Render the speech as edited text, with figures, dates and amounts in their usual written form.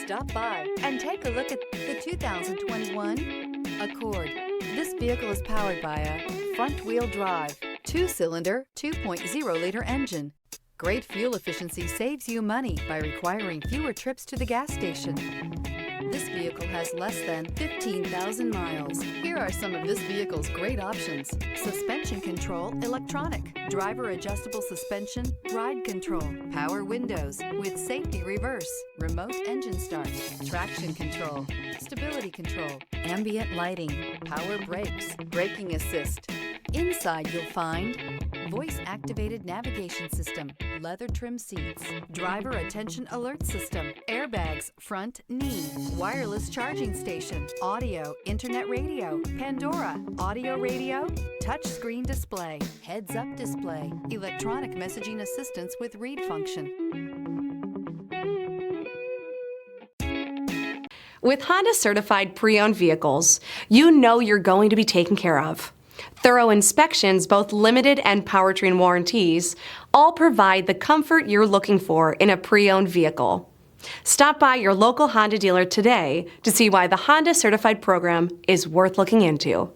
Stop by and take a look at the 2021 Accord. This vehicle is powered by a front-wheel drive, 2-cylinder, 2.0-liter engine. Great fuel efficiency saves you money by requiring fewer trips to the gas station. This vehicle has less than 15,000 miles. Here are some of this vehicle's great options: suspension control, electronic, driver adjustable suspension, ride control, power windows with safety reverse, remote engine start, traction control, stability control, ambient lighting, power brakes, braking assist. Inside you'll find voice-activated navigation system, leather trim seats, driver attention alert system, airbags, front knee, wireless charging station, audio, internet radio, Pandora, audio radio, touchscreen display, heads-up display, electronic messaging assistance with read function. With Honda certified pre-owned vehicles, you know you're going to be taken care of. Thorough inspections, both limited and powertrain warranties, all provide the comfort you're looking for in a pre-owned vehicle. Stop by your local Honda dealer today to see why the Honda Certified program is worth looking into.